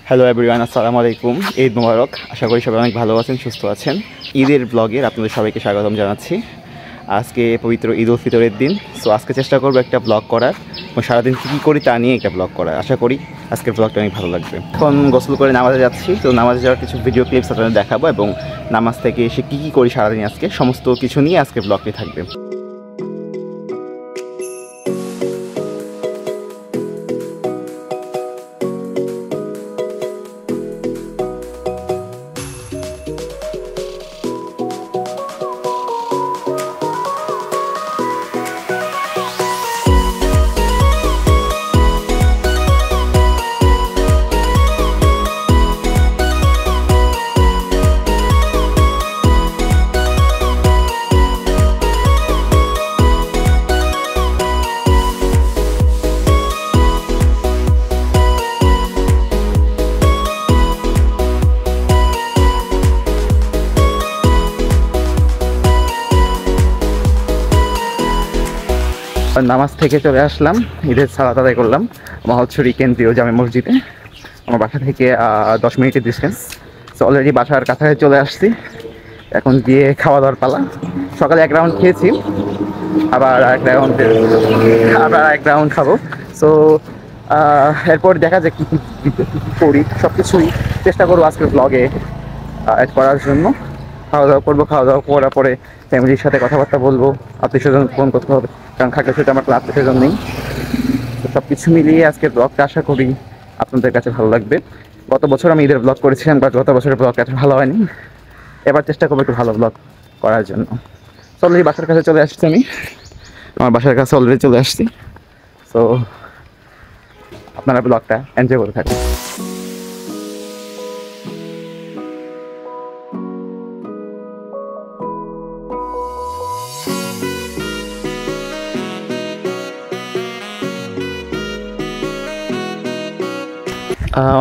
Hello everyone, আসসালামু আলাইকুম। ঈদ মোবারক। আশা করি সবাই অনেক ভালো আছেন, সুস্থ আছেন। ঈদের ব্লগের আপনাদের সবাইকে স্বাগতম জানাচ্ছি। আজকে পবিত্র ঈদ উল ফিতরের দিন। সো আজকে চেষ্টা করবো একটা ব্লগ করার এবং সারাদিন কী কী করি তা নিয়ে একটা ব্লগ করার। আশা করি আজকের ব্লগটা অনেক ভালো লাগবে। এখন গোসল করে নামাজে যাচ্ছি, তো নামাজে যাওয়ার কিছু ভিডিও ক্লিপস আপনাদের দেখাবো এবং নামাজ থেকে এসে কী কী করি সারাদিন আজকে সমস্ত কিছু নিয়ে আজকে ব্লগটি থাকবে। নামাজ থেকে চলে আসলাম, ঈদের সালাত আদায় করলাম মহৎসরী কেন্দ্রীয় জামে মসজিদে। আমার বাসা থেকে 10 মিনিটের ডিস্টেন্স। সো অলরেডি বাসার কাছাকাছি চলে আসছি। এখন গিয়ে খাওয়া দাওয়ার পালা। সকালে এক রাউন্ড খেয়েছি, আবার এক রাউন্ড খাবো। সো এরপর দেখা যাক কী করি। সব কিছুই চেষ্টা করবো আজকের ব্লগে অ্যাড করার জন্য। খাওয়া দাওয়া করবো, খাওয়া দাওয়া করার পরে ফ্যামিলির সাথে কথাবার্তা বলবো, আত্মীয় স্বজন ফোন করতে হবে, কারণ খাগড়ার সাথে আমার আত্মীয় স্বজন নেই। তো সব কিছু মিলিয়ে আজকের ব্লগটা আশা করি আপনাদের কাছে ভালো লাগবে। গত বছর আমি ঈদের ব্লগ করেছিলাম, বাট গত বছরের ব্লগটা এত ভালো হয়নি। এবার চেষ্টা করবো একটু ভালো ব্লগ করার জন্য। অলরেডি বাসার কাছে চলে আসছি, আমি আমার বাসার কাছে অলরেডি চলে আসছি। সো আপনারা ব্লগটা এনজয় করে থাকুন।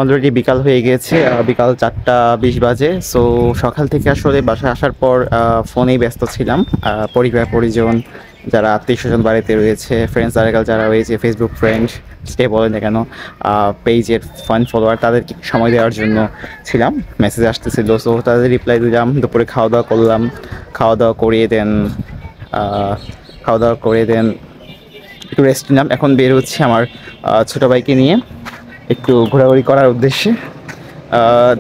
অলরেডি বিকাল হয়ে গিয়েছে, বিকাল 4টা 20 বাজে। সো সকাল থেকে আসলে বাসায় আসার পর ফোনেই ব্যস্ত ছিলাম। পরিবার পরিজন যারা আত্মীয় স্বজন বাড়িতে রয়েছে, ফ্রেন্ডস সার্কেল যারা রয়েছে, ফেসবুক ফ্রেন্ড স্টে বলে না কেন, পেজের ফান ফলোয়ার, তাদেরকে সময় দেওয়ার জন্য ছিলাম। মেসেজ আসতেছিল, সো তাদের রিপ্লাই দিলাম। দুপুরে খাওয়া দাওয়া করলাম, খাওয়া দাওয়া করে দেন একটু রেস্ট নিলাম। এখন বের হচ্ছে আমার ছোটো ভাইকে নিয়ে একটু ঘোরাঘুরি করার উদ্দেশ্যে।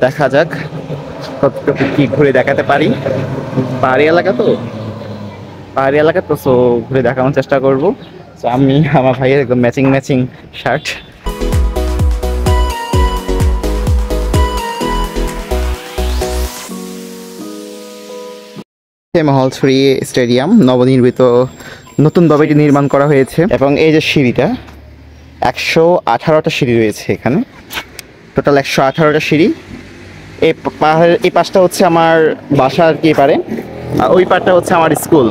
দেখা যাক কতটুকু কী ঘুরে দেখাতে পারি। পাহাড়ি এলাকা তো সো ঘুরে দেখানোর চেষ্টা করবো। সো আমি আমার ভাইয়ের একদম ম্যাচিং শার্ট। মহলছড়ি স্টেডিয়াম নবনির্মিত, নতুনভাবে এটি নির্মাণ করা হয়েছে এবং এই যে সিঁড়িটা 118টা সিঁড়ি রয়েছে এখানে, টোটাল 118টা সিঁড়ি। এই পাহাড়ের এই পাশটা হচ্ছে আমার বাসা আর কি পারে, ওই পাশটা হচ্ছে আমার স্কুল,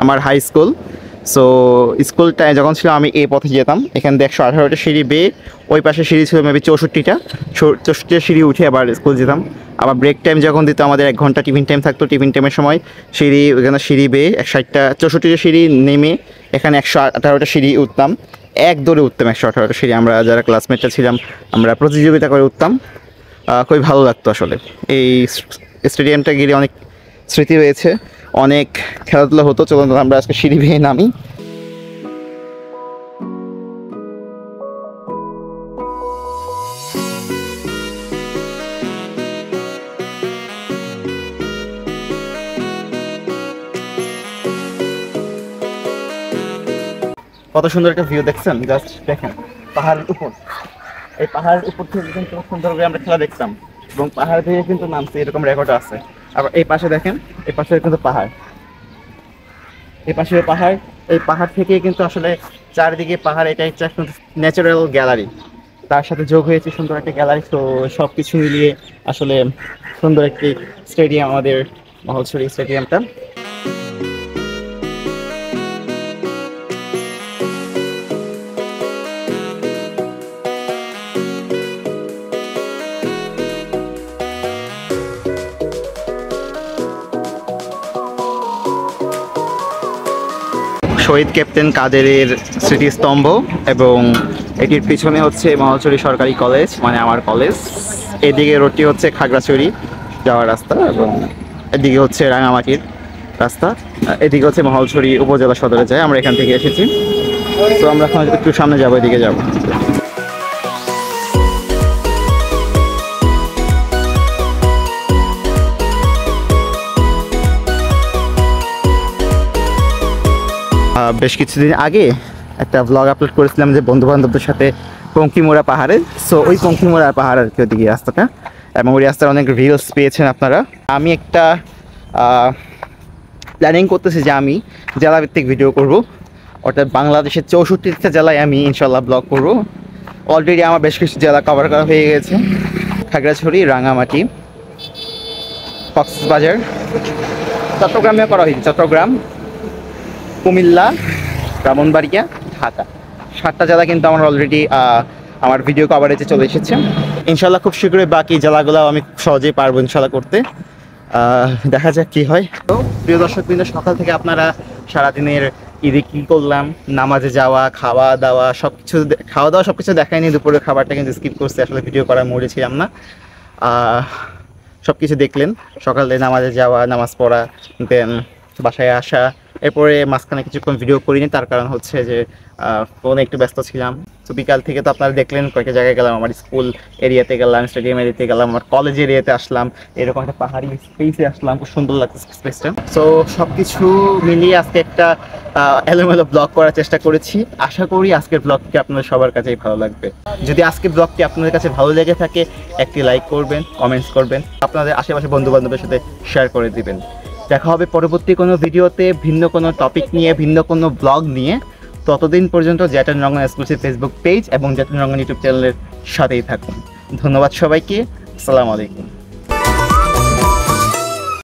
আমার হাই স্কুল। সো স্কুলটায় যখন ছিল আমি এই পথে যেতাম, এখান থেকে 118টা সিঁড়ি বেয়ে ওই পাশে সিঁড়ি ছিল মেবি 64টা সিঁড়ি উঠে আবার স্কুল যেতাম। আবার ব্রেক টাইম যখন দিত আমাদের 1 ঘন্টা টিফিন টাইম থাকতো, টিফিন টাইমের সময় ওইখানে সিঁড়ি বেয়ে 64টা সিঁড়ি নেমে এখানে 118টা সিঁড়ি উঠতাম। এক দৌড়ে উঠতাম 118টা সিঁড়ি। আমরা যারা ক্লাসমেটটা ছিলাম আমরা প্রতিযোগিতা করে উঠতাম। খুবই ভালো লাগতো আসলে। এই স্টেডিয়ামটা গিয়ে অনেক স্মৃতি রয়েছে, অনেক খেলাধুলা হতো। চলুন আমরা আজকে সিঁড়ি বেয়ে নামি। কত সুন্দর একটা ভিউ দেখছেন, জাস্ট দেখেন পাহাড়ের উপর। এই পাহাড়ের উপর থেকে কিন্তু সুন্দর করে আমরা খেলা দেখতাম এবং পাহাড় থেকে কিন্তু নামছে, এরকম রেকর্ড আছে। আবার এই পাশে দেখেন, এই পাশে কিন্তু পাহাড়, এই পাশে পাহাড়, এই পাহাড় থেকে কিন্তু আসলে চারিদিকে পাহাড়। এটা হচ্ছে একটা ন্যাচারাল গ্যালারি, তার সাথে যোগ হয়েছে সুন্দর একটা গ্যালারি। তো সব কিছু মিলিয়ে আসলে সুন্দর একটি স্টেডিয়াম আমাদের মহলছড়ি স্টেডিয়ামটা। শহীদ ক্যাপ্টেন কাদেরের স্মৃতিস্তম্ভ এবং এটির পিছনে হচ্ছে মহলছড়ি সরকারি কলেজ, মানে আমার কলেজ। এদিকে রোডটি হচ্ছে খাগড়াছড়ি যাওয়ার রাস্তা এবং এদিকে হচ্ছে রাঙামাটির রাস্তা, এদিকে হচ্ছে মহলছড়ি উপজেলা সদরে যায়। আমরা এখান থেকে এসেছি, তো আমরা এখন একটু সামনে যাবো, এদিকে যাবো। বেশ কিছুদিন আগে একটা ব্লগ আপলোড করেছিলাম যে বন্ধু বান্ধবদের সাথে পঙ্কিমোড়া পাহাড়ে। সো ওই পঙ্কিমোড়া পাহাড় আর কি ওদিকে রাস্তাটা, এবং ওই রাস্তার অনেক রিলস পেয়েছেন আপনারা। আমি একটা প্ল্যানিং করতেছি যে আমি জেলাভিত্তিক ভিডিও করব, অর্থাৎ বাংলাদেশের 64টা জেলায় আমি ইনশাল্লাহ ব্লগ করব। অলরেডি আমার বেশ কিছু জেলা কভার করা হয়ে গেছে, খাগড়াছড়ি, রাঙামাটি, কক্সবাজার, চট্টগ্রামেও করা হয়েছে, চট্টগ্রাম, কুমিল্লা, ব্রাহ্মণবাড়িয়া, ঢাকা, 7টা জেলা কিন্তু আমার অলরেডি আমার ভিডিও কভারেজে চলে এসেছে। ইনশাল্লাহ খুব শীঘ্রই বাকি জেলাগুলো আমি সহজেই পারবো ইনশাল্লাহ করতে। দেখা যাক কি হয়। তো প্রিয় দর্শকবৃন্দ, সকাল থেকে আপনারা সারাদিনের ঈদে কী করলাম, নামাজে যাওয়া, খাওয়া দাওয়া সব কিছু দেখায়নি। দুপুরের খাবারটা কিন্তু স্কিপ করছে, আসলে ভিডিও করার মোডে ছিলাম না। সব কিছু দেখলেন, সকালে নামাজে যাওয়া, নামাজ পড়া, দেন বাসায় আসা, এরপরে মাঝখানে কিছুক্ষণ ভিডিও করিনি, তার কারণ হচ্ছে যে ফোনে একটু ব্যস্ত ছিলাম। তো বিকাল থেকে তো আপনারা দেখলেন কয়েকটা জায়গায় গেলাম, আমার স্কুল এরিয়াতে গেলাম, স্টেডিয়াম এরিয়াতে গেলাম, আমার কলেজ এরিয়াতে আসলাম, এরকম একটা পাহাড়ি স্পেসে আসলাম, খুব সুন্দর লাগছে স্পেসটা। সো সব কিছু মিলিয়ে আজকে একটা এলোমেলো ব্লগ করার চেষ্টা করেছি। আশা করি আজকের ব্লগটি আপনাদের সবার কাছেই ভালো লাগবে। যদি আজকের ব্লগটি আপনাদের কাছে ভালো লেগে থাকে, একটি লাইক করবেন, কমেন্টস করবেন, আপনাদের আশেপাশে বন্ধু বান্ধবের সাথে শেয়ার করে দিবেন। দেখা হবে পরবর্তী কোনো ভিডিওতে, ভিন্ন কোনো টপিক নিয়ে, ভিন্ন কোনো ব্লগ নিয়ে। ততদিন পর্যন্ত জ্যাটান রঙ্গন এক্সক্লুসিভ ফেসবুক পেজ এবং জ্যাটান রঙ্গন ইউটিউব চ্যানেলের সাথেই থাকুন। ধন্যবাদ সবাইকে, আসসালামু আলাইকুম।